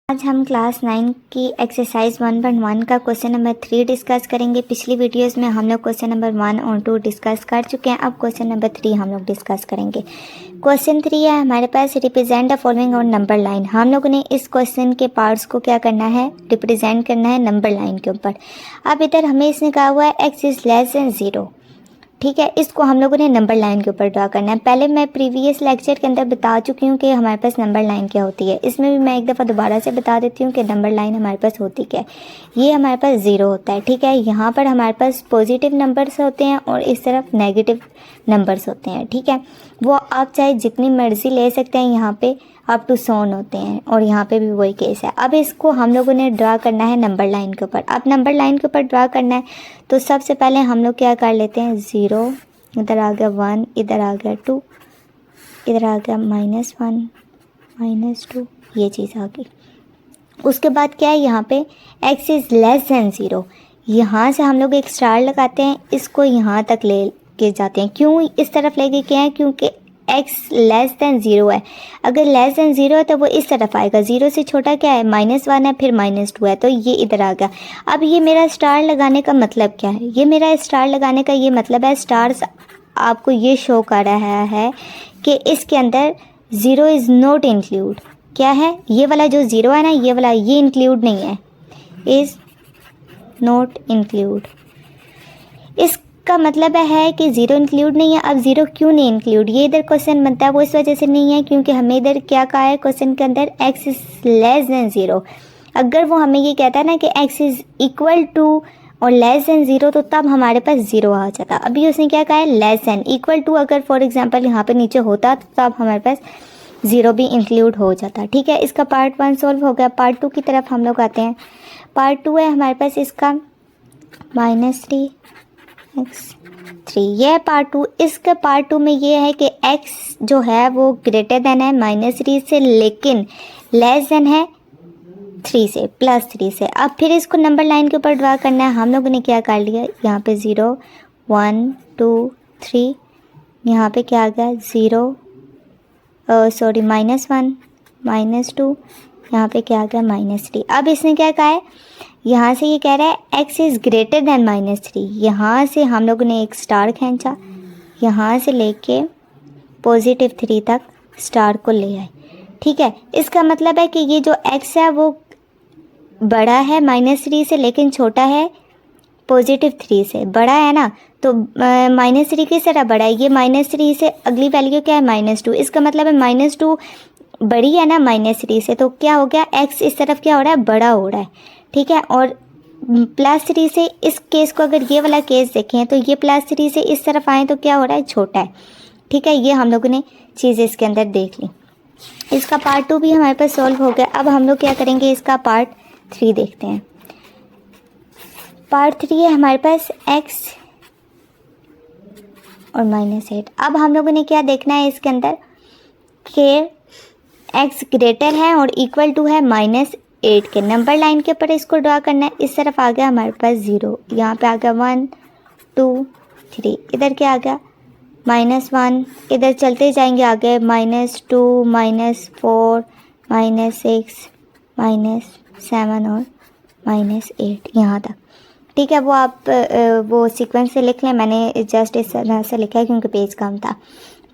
आज हम क्लास 9 की एक्सरसाइज 1.1 का क्वेश्चन नंबर 3 डिस्कस करेंगे। पिछली वीडियोस में हम लोग क्वेश्चन नंबर 1 और 2 डिस्कस कर चुके हैं। अब क्वेश्चन नंबर 3 हम लोग डिस्कस करेंगे। क्वेश्चन 3 है हमारे पास, represent the following on number line. हम लोगों ने इस क्वेश्चन के पार्ट्स को क्या करना है, रिप्रेजेंट करना है नंबर लाइन के ऊपर। अब इधर हमें इसने कहा हुआ है एक्स इज़ लेस देन 0, ठीक है। इसको हम लोगों ने नंबर लाइन के ऊपर ड्रा करना है। पहले मैं प्रीवियस लेक्चर के अंदर बता चुकी हूँ कि हमारे पास नंबर लाइन क्या होती है। इसमें भी मैं एक दफ़ा दोबारा से बता देती हूँ कि नंबर लाइन हमारे पास होती क्या है। ये हमारे पास 0 होता है, ठीक है। यहाँ पर हमारे पास पॉजिटिव नंबर्स होते हैं और इस तरफ नेगेटिव नंबर्स होते हैं, ठीक है। वो आप चाहे जितनी मर्जी ले सकते हैं, यहाँ पे अप टू 100 होते हैं और यहाँ पे भी वही केस है। अब इसको हम लोगों ने ड्रा करना है नंबर लाइन के ऊपर। अब नंबर लाइन के ऊपर ड्रा करना है तो सबसे पहले हम लोग क्या कर लेते हैं, 0, इधर आ गया 1, इधर आ गया 2, इधर आ गया -1 -2, ये चीज़ आ गई। उसके बाद क्या है, यहाँ पे x इज़ लेस दैन 0, यहाँ से हम लोग एक स्टार लगाते हैं, इसको यहाँ तक ले के जाते हैं। क्यों इस तरफ लेके क्या है, क्योंकि x लेस दैन 0 है। अगर लेस दैन 0 है तो वो इस तरफ आएगा। 0 से छोटा क्या है, -1 है, फिर -2 है, तो ये इधर आ गया। अब ये मेरा स्टार लगाने का मतलब क्या है, ये मेरा स्टार लगाने का ये मतलब है, स्टार्स आपको ये शो कर रहा है कि इसके अंदर 0 इज़ नॉट इंक्लूड। क्या है, ये वाला जो 0 है ना, ये वाला ये इंक्लूड नहीं है, इज़ नॉट इंक्लूड। इसका मतलब है कि 0 इंक्लूड नहीं है। अब 0 क्यों नहीं इंक्लूड, ये इधर क्वेश्चन बनता है, वो इस वजह से नहीं है क्योंकि हमें इधर क्या कहा है क्वेश्चन के अंदर, x इज़ लेस दैन 0। अगर वो हमें ये कहता है ना कि x इज़ इक्वल टू और लेस दैन 0, तो तब हमारे पास 0 आ जाता। अभी उसने क्या कहा है, लेस दैन। इक्वल टू अगर फॉर एग्जांपल यहाँ पे नीचे होता तो तब हमारे पास 0 भी इंक्लूड हो जाता, ठीक है। इसका पार्ट 1 सॉल्व हो गया। पार्ट 2 की तरफ हम लोग आते हैं। पार्ट 2 है हमारे पास इसका -3x3, ये है पार्ट 2। इसका पार्ट 2 में ये है कि x जो है वो ग्रेटर देन है -3 से, लेकिन लेस देन है 3 से, +3 से। अब फिर इसको नंबर लाइन के ऊपर ड्रा करना है। हम लोगों ने क्या कर लिया, यहाँ पे 0 1 2 3, यहाँ पे क्या आ गया, -1 -2, यहाँ पे क्या आ गया, -3। अब इसने क्या कहा है, यहाँ से ये कह रहा है x इज़ ग्रेटर देन -3। यहाँ से हम लोगों ने एक स्टार खींचा, यहाँ से लेके +3 तक स्टार को ले आए, ठीक है। इसका मतलब है कि ये जो x है वो बड़ा है -3 से, लेकिन छोटा है +3 से। बड़ा है ना, तो -3 किस तरह बड़ा है, ये -3 से अगली वैल्यू क्या है, -2। इसका मतलब है -2 बड़ी है ना -3 से, तो क्या हो गया, x इस तरफ क्या हो रहा है, बड़ा हो रहा है, ठीक है। और +3 से इस केस को, अगर ये वाला केस देखें तो ये +3 से इस तरफ आए तो क्या हो रहा है, छोटा है, ठीक है। ये हम लोगों ने चीज़ इसके अंदर देख ली। इसका पार्ट 2 भी हमारे पास सॉल्व हो गया। अब हम लोग क्या करेंगे, इसका पार्ट 3 देखते हैं। पार्ट 3 है हमारे पास x और -8। अब हम लोगों ने क्या देखना है इसके अंदर कि x ग्रेटर है और इक्वल टू है -8 के। नंबर लाइन के ऊपर इसको ड्रा करना है। इस तरफ आ गया हमारे पास 0, यहाँ पे आ गया 1 2 3, इधर क्या आ गया -1, इधर चलते जाएंगे आगे -2 -4 -6 -7 और -8 यहाँ तक, ठीक है। वो आप वो सीक्वेंस से लिख लें, मैंने जस्ट इस तरह से लिखा है क्योंकि पेज कम था,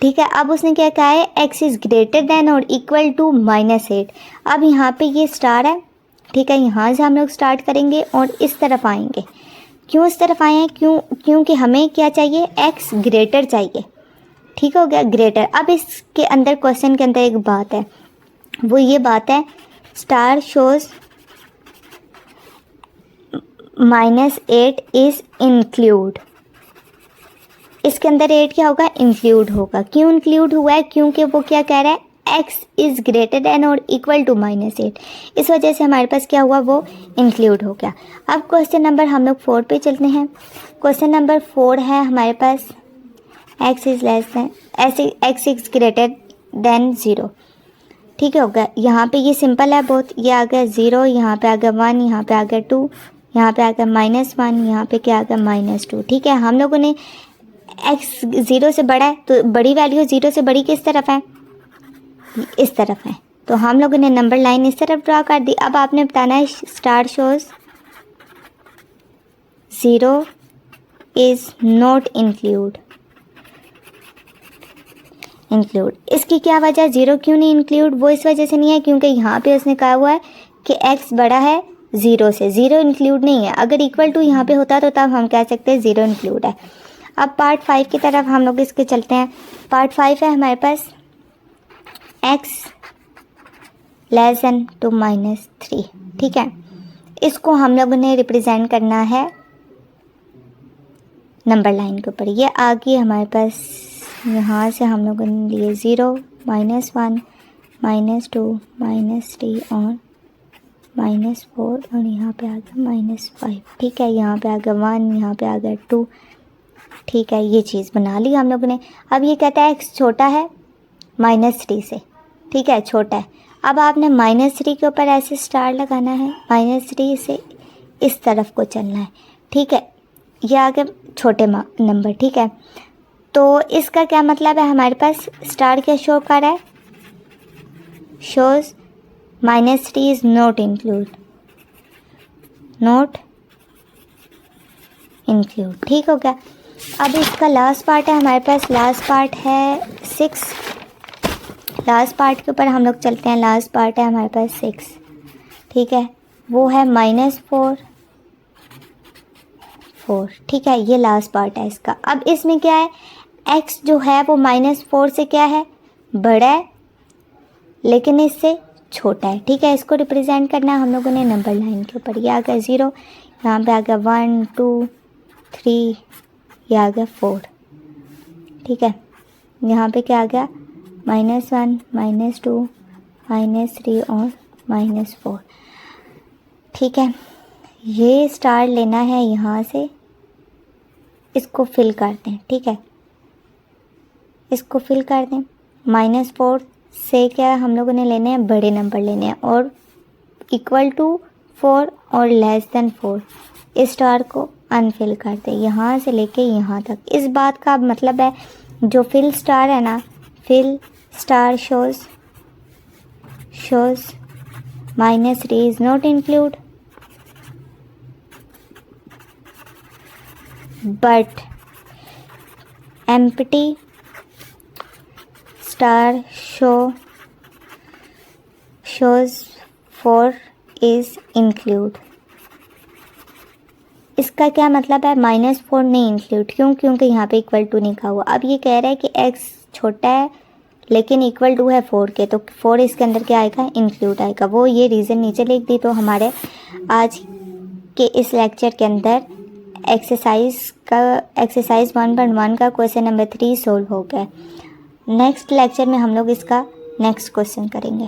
ठीक है। अब उसने क्या कहा है, x इज़ ग्रेटर देन और इक्वल टू -8। अब यहाँ पे ये स्टार है, ठीक है। यहाँ से हम लोग स्टार्ट करेंगे और इस तरफ आएंगे। क्यों इस तरफ आए हैं, क्योंकि हमें क्या चाहिए, x ग्रेटर चाहिए, ठीक हो गया, ग्रेटर। अब इसके अंदर क्वेश्चन के अंदर एक बात है, वो ये बात है, स्टार शोज -8 इज़ इंक्लूड। इसके अंदर 8 क्या होगा, इंक्लूड होगा। क्यों इंक्लूड हुआ है, क्योंकि वो क्या कह रहा है, x इज़ ग्रेटर देन और इक्वल टू -8, इस वजह से हमारे पास क्या हुआ, वो इंक्लूड हो गया। अब क्वेश्चन नंबर हम लोग 4 पे चलते हैं। क्वेश्चन नंबर 4 है हमारे पास, x is less than x is greater than 0, ठीक है, हो गया। यहाँ पे ये सिंपल है बहुत, ये आ गया 0, यहाँ पे आ गया 1, यहाँ पे आ गया 2, यहाँ पे आ गया -1, यहाँ पे क्या आ गया, -2, ठीक है। हम लोगों ने x 0 से बड़ा है तो बड़ी वैल्यू 0 से बड़ी किस तरफ है, इस तरफ है, तो हम लोगों ने नंबर लाइन इस तरफ ड्रा कर दी। अब आपने बताना है star shows 0 is not include. इसकी क्या वजह, 0 क्यों नहीं इंक्लूड? वो इस वजह से नहीं है क्योंकि यहाँ पे उसने कहा हुआ है कि x बड़ा है 0 से, 0 इंक्लूड नहीं है। अगर इक्वल टू यहाँ पे होता तो तब हम कह सकते हैं 0 इंक्लूड है। अब पार्ट 5 की तरफ हम लोग इसके चलते हैं। पार्ट 5 है हमारे पास x लेस देन टू -3, ठीक है। इसको हम लोगों ने रिप्रेजेंट करना है नंबर लाइन के ऊपर। ये आ गई हमारे पास, यहाँ से हम लोगों ने लिए 0, -1, -2, -3 और -4 और यहाँ पे आ गया -5, ठीक है। यहाँ पे आ गया 1, यहाँ पे आ गया 2, ठीक है। ये चीज़ बना ली हम लोगों ने। अब ये कहता है x छोटा है -3 से, ठीक है, छोटा है। अब आपने -3 के ऊपर ऐसे स्टार लगाना है, -3 से इस तरफ को चलना है, ठीक है। ये आ गए छोटे नंबर, ठीक है। तो इसका क्या मतलब है, हमारे पास स्टार क्या शो कर रहा है, शोज -3 इज़ नॉट इंक्लूड, ठीक हो गया। अब इसका लास्ट पार्ट है हमारे पास, लास्ट पार्ट है 6। लास्ट पार्ट के ऊपर हम लोग चलते हैं। लास्ट पार्ट है हमारे पास 6, ठीक है। वो है -4, ठीक है। ये लास्ट पार्ट है इसका। अब इसमें क्या है, x जो है वो -4 से क्या है, बड़ा है लेकिन इससे छोटा है, ठीक है। इसको रिप्रेजेंट करना है हम लोगों ने नंबर लाइन के ऊपर। ये आ गया 0, यहाँ पे आ गया 1, 2, 3, ये आ गया 4, ठीक है। यहाँ पे क्या आ गया -1, -2, -3 और -4, ठीक है। ये स्टार लेना है यहाँ से, इसको फिल कर दें, ठीक है। इसको फिल कर दें। -4 से क्या हम लोगों ने लेने हैं, बड़े नंबर लेने हैं और इक्वल टू 4 और लेस देन 4। इस स्टार को अनफिल कर दें यहाँ से लेके यहाँ तक। इस बात का मतलब है जो फिल स्टार है ना, fill star shows -3 is not include but empty star shows 4 is include. इसका क्या मतलब है, -4 नहीं इंक्लूड, क्योंकि यहाँ पे इक्वल टू नहीं कहा हुआ। अब ये कह रहा है कि x छोटा है लेकिन इक्वल टू है 4 के, तो 4 इसके अंदर क्या आएगा, इंक्लूड आएगा। वो ये रीज़न नीचे लिख दी। तो हमारे आज के इस लेक्चर के अंदर एक्सरसाइज 1.1 का क्वेश्चन नंबर 3 सोल्व हो गया। नेक्स्ट लेक्चर में हम लोग इसका नेक्स्ट क्वेश्चन करेंगे।